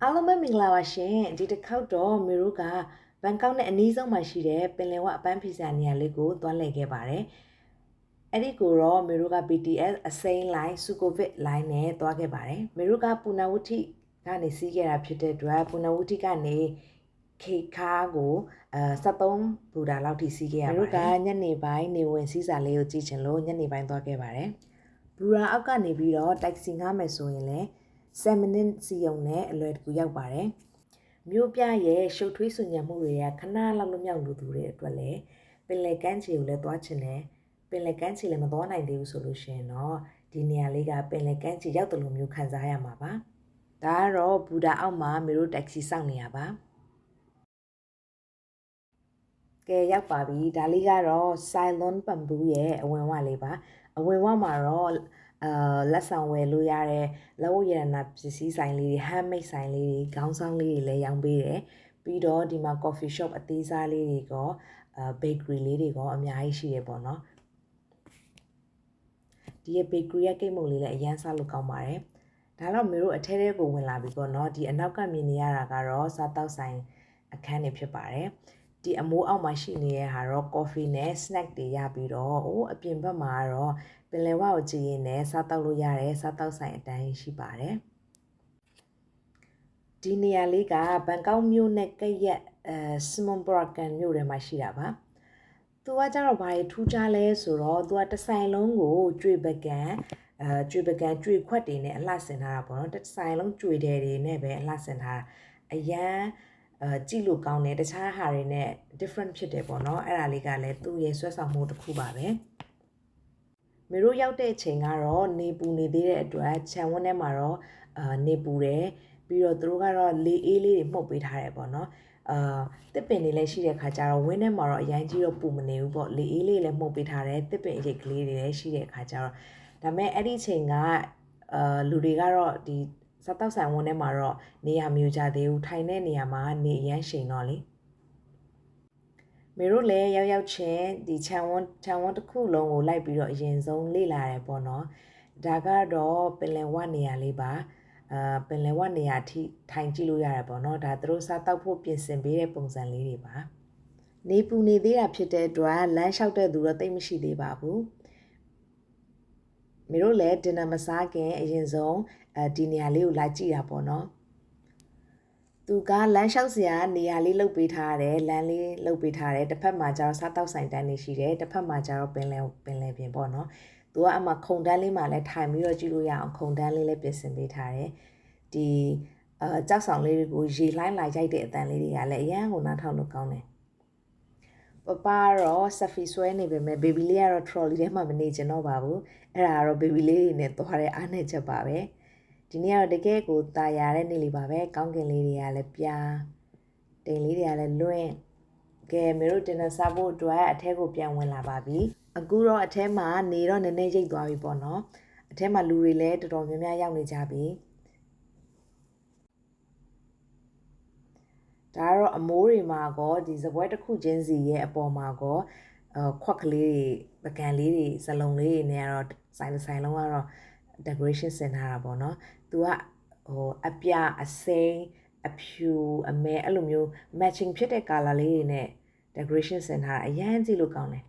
အားလုံးပဲမင်္ဂလာပါရှင်ဒီတစ်ခေါက်တော့မေတို့ကဘန်ကောက်နဲ့အနီးဆုံးမှာရှိတဲ့ပင်လယ်ဝအပန်းဖြေစာနေရာလေးကိုသွားလည်ခဲ့ပါတယ်အဲ့ဒီကိုတော့မေတို့က BTS အစိမ်းလိုင်းစုကိုဗစ်လိုင်းနဲ့သွားခဲ့ပါတယ်မေတို့ကပူနာဝတီကနေစီးခဲ့တာဖြစ်တဲ့အတွက်ပူနာဝတီကနေခေခါကို73ဘူတာလောက်ထိစီးခဲ့ရပါတယ်မေတို့ကညနေပိုင်းနေဝင်စီးစာလေးကိုကြည့်ချင်လို့ညနေပိုင်းသွားခဲ့ပါတယ်ဘူရာအောက်ကနေပြီးတော့တိုက်စီငှားမယ်ဆိုရင်လည်း7 minute စီယုံနဲ့အလွယ်တကူရောက်ပါတယ်မြို့ပြရဲ့ရှုပ်ထွေးဆူညံမှုတွေကခဏလောက်လွမြောက်လို့သူတွေအတွက်လည်းပင်လယ်ကမ်းခြေကိုလည်းသွားချင်တယ်ပင်လယ်ကမ်းခြေလည်းမသွားနိုင်သေးဘူးဆိုလို့ရှိရင်တော့ဒီနေရာလေးကပင်လယ်ကမ်းခြေရောက်တယ်လို့မျိုးခံစားရမှာပါဒါကတော့ဘူတာအောက်မှာမေတို့တက်ဆီစောင့်နေရပါကဲရောက်ပါပြီဒါလေးကတော့ Ceylon Bamboo ရဲ့အဝင်ဝလေးပါအဝင်ဝမှာတော့လက်ဆောင်ဝယ်လို့ရတဲ့လက်ဝတ်ရတနာပစ္စည်းဆိုင်လေးတွေ handmade ဆိုင်လေးတွေခေါင်းဆောင်လေးတွေလည်းရောင်းပေးတယ်ပြီးတော့ဒီမှာ coffee shop အသေးစားလေးတွေက bakery လေးတွေကအများကြီးရှိရပေါ့နော်ဒီရဲ့ bakery ရဲ့ကိတ်မုံလေးလည်းအရန်စားလို့ကောင်းပါတယ်ဒါတော့မေတို့အထဲထဲကိုဝင်လာပြီပေါ့နော်ဒီအနောက်ကမြင်နေရတာကတော့စားတောက်ဆိုင်အခန်းတွေဖြစ်ပါတယ်ဒီအမိုးအောက်မှာရှိနေတဲ့ဟာတော့ coffee နဲ့ snack တွေရပြီးတော့အပြင်ဘက်မှာကတော့ပင်လယ်ဝကိုကြည့်ရင်လည်းစားတောက်လို့ရတယ်စားတောက်ဆိုင်အတိုင်းရှိပါတယ်ဒီနေရာလေးကဘန်ကောက်မြို့နဲ့ကပ်ရက်စမွန်ဘရကန်မြို့ထဲမှာရှိတာပါသူကကြတော့ဘာထူးခြားလဲဆိုတော့သူကတစ်ဆိုင်လုံးကိုကျွေပကံကျွေခွက်တွေနဲ့အလှဆင်ထားတာပေါ့နော်တစ်ဆိုင်လုံးကျွေတယ်တွေနဲ့ပဲအလှဆင်ထားတာအရန်ကြည့်လို့ကောင်းတယ်တခြားဟာတွေနဲ့ different ဖြစ်တယ်ပေါ့နော်အဲ့ဒါလေးကလည်းသူ့ရဲ့ဆွဲဆောင်မှုတစ်ခုပါပဲမေတို့ရောက်တဲ့အချိန်ကတော့နေပူနေသေးတဲ့အတွက်ခြံဝန်းထဲမှာတော့နေပူတယ်ပြီးတော့သူတို့ကတော့လေအေးလေးတွေမှုတ်ပေးထားတယ်ပေါ့နော်တစ်ပင်တွေလည်းရှိတဲ့ခါကျတော့ဝင်းထဲမှာတော့အရင်ကြီးတော့ပူမနေဘူးပေါ့လေအေးလေးလည်းမှုတ်ပေးထားတယ်တစ်ပင်အရိပ်ကလေးတွေလည်းရှိတဲ့ခါကျတော့ဒါပေမဲ့အဲ့ဒီချိန်ကလူတွေကတော့ဒီစားတောက်ဆိုင်ဝန်းထဲမှာတော့နေရာမျိုးကြသေးဘူးထိုင်တဲ့နေရာမှာနေအရန်ရှိန်တော့လေမေတို့လည်းရောက်ချင်းဒီခြံဝန်းတစ်ခုလုံးကိုလိုက်ပြီးတော့အရင်ဆုံးလေ့လာရတယ်ပေါ့နော်ဒါကတော့ပင်လယ်ဝနေရာလေးပါပင်လယ်ဝနေရာထိထိုင်ကြည့်လို့ရတယ်ပေါ့နော်ဒါသူတို့စားတောက်ဖို့ပြင်ဆင်ပေးတဲ့ပုံစံလေးတွေပါနေပူနေသေးတာဖြစ်တဲ့အတွက်လမ်းလျှောက်တဲ့သူတော့တိတ်မရှိသေးပါဘူးမေတို့လည်းဒင်နာမစားခင်အရင်ဆုံးဒီနေရာလေးကိုလာကြည့်တာပေါ့နော်သူကလမ်းလျှောက်စရာနေရာလေးလုပ်ပေးထားတယ်လမ်းလေးလုပ်ပေးထားတယ်တစ်ဖက်မှာကျတော့စားတောက်ဆိုင်တန်းနေရှိတယ်တစ်ဖက်မှာကျတော့ပင်လယ်ပြင်ပေါ့နော်သူကအမှခုံတန်းလေးမှာလည်းထိုင်ပြီးတော့ကြည့်လို့ရအောင်ခုံတန်းလေးလည်းပြင်ဆင်ပေးထားတယ်ဒီကြောက်ဆောင်လေးတွေကိုရေလှိုင်းလာရိုက်တဲ့အတန်လေးတွေကလည်းအရန်ကိုနားထောင်လို့ကောင်းတယ်ပပတော့ဆဖီဆွဲနေပေမဲ့ baby လေးကတော့ trolley ထဲမှာမနေချင်တော့ပါဘူးအဲ့ဒါကတော့ baby လေးတွေနဲ့သွားတဲ့အားနဲ့ချက်ပါပဲဒီနေ့ကတော့တကယ်ကိုတာယာတဲ့နေ့လေးပါပဲကောင်းကင်လေးတွေကလည်းပြားတိမ်လေးတွေကလည်းလွင့်ကဲမေတို့တင်နစားဖို့အတွက်အထဲကိုပြန်ဝင်လာပါပြီအခုတော့အထဲမှာနေတော့နည်းနည်းရိတ်သွားပြီပေါ့နော်အထဲမှာလူတွေလည်းတော်တော်များများရောက်နေကြပြီဒါကတော့အမိုးတွေမှာကောဒီစပွဲတစ်ခုချင်းစီရဲ့အပေါ်မှာကောခွက်ကလေးတွေပကံလေးတွေဇလုံးလေးတွေနဲ့ကတော့ဆိုင်လုံးကတော့ decoration ဆင်ထားတာပေါ့နော်သူကအပြအစိမ်းအဖြူအမဲအဲ့လိုမျိုး matching ဖြစ်တဲ့ color လေးတွေနဲ့ decoration ဆင်ထားတာအရန်ကြည့်လို့ကောင်းတယ်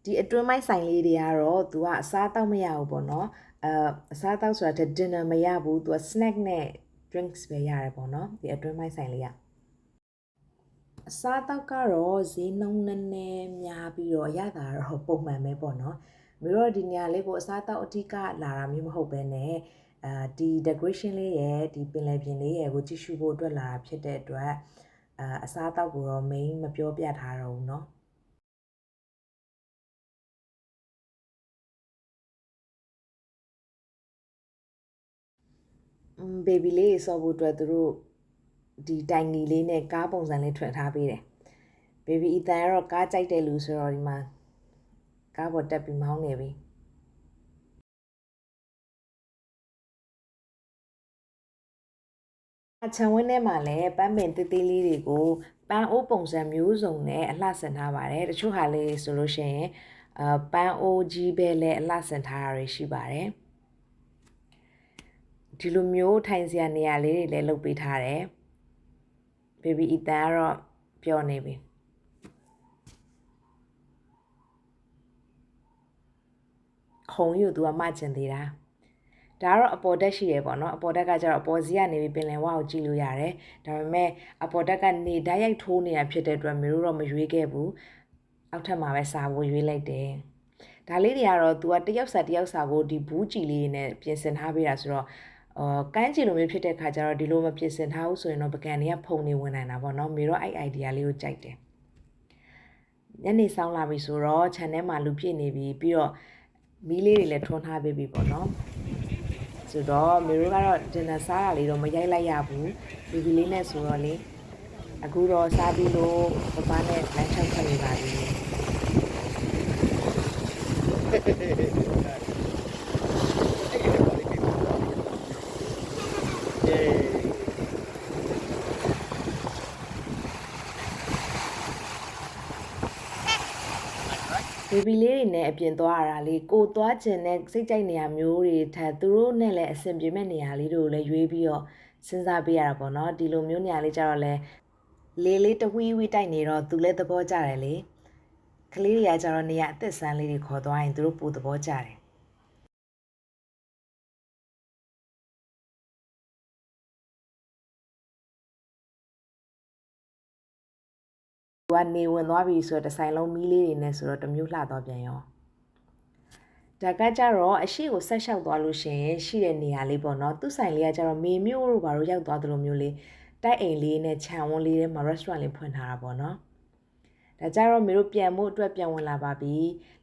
ဒီအတွင်းပိုင်းဆိုင်လေးတွေကတော့သူကအစားတောက်မရဘူးပေါ့နော်အစားတောက်ဆိုတာ dinner မရဘူးသူက snack နဲ့ drinks ပဲရတယ်ပေါ့နော်ဒီအတွင်းပိုင်းဆိုင်လေးကအစားတောက်ကတော့ဈေးနှုန်းနည်းနည်းများပြီးတော့ရတာတော့ပုံမှန်ပဲပေါ့နော်မျိုးတော့ဒီနေရာလေးကိုအစားတောက်အထီးကလာတာမျိုးမဟုတ်ပဲနဲ့ဒီ decoration လေးရဲ့ဒီပင်လယ်ပြင်လေးရဲ့ကိုကြည့်ရှုဖို့အတွက်လာတာဖြစ်တဲ့အတွက်အစားတောက်ကိုတော့ main မပြောပြထားတော့ဘူးเนาะbaby လေးဆော့ဖို့အတွက်သူတို့ဒီတိုင်နီလေးနဲ့ကားပုံစံလေးထွင်ထားပေးတယ် baby အတန်ကတော့ကားကြိုက်တယ်လူဆိုတော့ဒီမှာကားပေါ်တက်ပြီးမောင်းနေပြီခြံဝင်းထဲမှာလည်းပန်းပင်သေးသေးလေးတွေကိုပန်းအိုးပုံစံမျိုးစုံနဲ့အလှဆင်ထားပါတယ်တချို့ဟာလေးဆိုလို့ရှိရင်ပန်းအိုးကြီးပဲလည်းအလှဆင်ထားတာတွေရှိပါတယ် ဒီလိုမျိုးထိုင်စရာနေရာလေးတွေလည်းလုပ်ပေးထားတယ် baby အတန်ကတော့ပျော်နေပြီခုံယူသူကမှကျင်သေးတာဒါကတော့အပေါ်တက်ရှိရပေါ့နော်အပေါ်တက်ကကျတော့အပေါ်စီးကနေပြီးပင်လယ်ဝါကိုကြည့်လို့ရတယ်ဒါပေမဲ့အပေါ်တက်ကနေဓာတ်ရိုက်ထိုးနေတာဖြစ်တဲ့အတွက်မျိုးတော့မရွေးခဲ့ဘူးအောက်ထပ်မှာပဲစာဖို့ရွေးလိုက်တယ်ဒါလေးတွေကတော့ तू ကတယောက်စာကိုဒီဘူးကြည်လေးနဲ့ပြင်ဆင်ထားပေးတာဆိုတော့ကန်းချီလိုမျိုးဖြစ်တဲ့ခါကျတော့ဒီလိုမပြင်ဆင်ထားဘူးဆိုရင်တော့ပကံတွေကဖုံနေဝင်နိုင်တာပေါ့နော်မေတော့အဲ့ idea လေးကိုကြိုက်တယ်ညနေဆောင်လာပြီဆိုတော့ channel မှာလူပြည့်နေပြီပြီးတော့မီးလေးတွေလည်းထွန်းထားပေးပြီပေါ့နော်ဆိုတော့မေတို့ကတော့ဒင်နာစားတာလေးတော့မရိုက်လိုက်ရဘူးဘီဘီလေးနဲ့ဆိုတော့လေအခုတော့စားပြီးလို့ပပနဲ့လမ်းချောက်ထွက်နေပါပြီဘေဘီလေးတွေနဲ့အပြင်သွားရတာလေးကိုသွားကျင်တဲ့စိတ်ကြိုက်နေရမျိုးတွေထက်သူတို့နဲ့လည်းအဆင်ပြေမဲ့နေရာလေးတွေကိုလည်းရွေးပြီးတော့စဉ်းစားပေးရတာပေါ့နော်ဒီလိုမျိုးနေရာလေးကြတော့လဲလေးတဝီးဝီးတိုက်နေတော့သူလည်းသဘောကျတယ်လေကလေးတွေကကြတော့နေရာအသက်ဆန်းလေးတွေခေါ်သွားရင်သူတို့ပိုသဘောကျတယ်သူကနေဝင်သွားပြီဆိုတော့တစ်ဆိုင်လုံးမီးလေးတွေနဲ့ဆိုတော့တမျိုးလှသွားပြန်ရောဒါကကြတော့အရှိကိုဆက်လျှောက်သွားလို့ရှိရင်ရှိတဲ့နေရာလေးပေါ့နော်သူ့ဆိုင်လေးကကြတော့မေမျိုးတို့ဘာလို့ရောက်သွားသလိုမျိုးလေးတိုက်အိမ်လေးနဲ့ခြံဝန်းလေးထဲမှာ restaurant လေးဖွင့်ထားတာပေါ့နော်ဒါကြတော့မေတို့ပြန်ဖို့အတွက်ပြန်ဝင်လာပါပြီ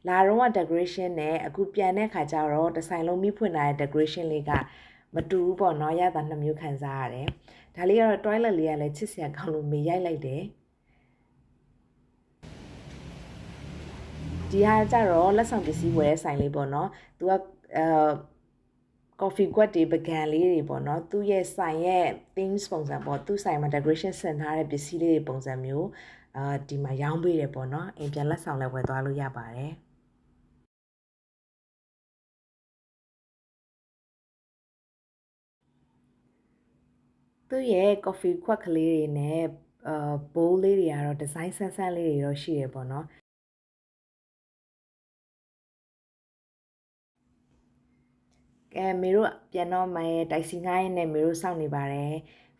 လာတော့က decoration နဲ့အခုပြန်တဲ့ခါကျတော့တစ်ဆိုင်လုံးမိဖွင့်ထားတဲ့ decoration လေးကမတူဘူးပေါ့နော်ရတာနှစ်မျိုးခံစားရတယ်ဒါလေးကတော့ toilet လေးကလည်းချစ်စရာကောင်းလို့မေရိုက်လိုက်တယ်ဒီဟာကြတော့လက်ဆောင်ပစ္စည်းဝယ်ဆိုင်လေးပေါ့နော်သူကcoffee ကွက်တွေပကံလေးတွေပေါ့နော်သူ့ရဲ့ဆိုင်ရဲ့ themes ပုံစံပေါ့သူ့ဆိုင်မှာ decoration ဆင်ထားတဲ့ပစ္စည်းလေးတွေပုံစံမျိုးဒီမှာရောင်းပေးတယ်ပေါ့နော်အိမ်ပြန်လက်ဆောင်လည်းဝယ်သွားလို့ရပါတယ်သူ့ရဲ့ coffee ခွက်ကလေးတွေနဲ့bowl လေးတွေကတော့ design ဆန်းဆန်းလေးတွေတော့ရှိရပေါ့နော်မေတို့ပြန်တော့မယ်တိုက်စီငိုင်းနဲ့မေတို့စောင့်နေပါတယ်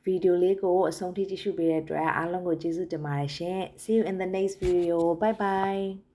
ဗီဒီယိုလေးကိုအဆုံးထိကြည့်ရှုပေးတဲ့အတွက်အားလုံးကိုကျေးဇူးတင်ပါတယ်ရှင် See you in the next video bye bye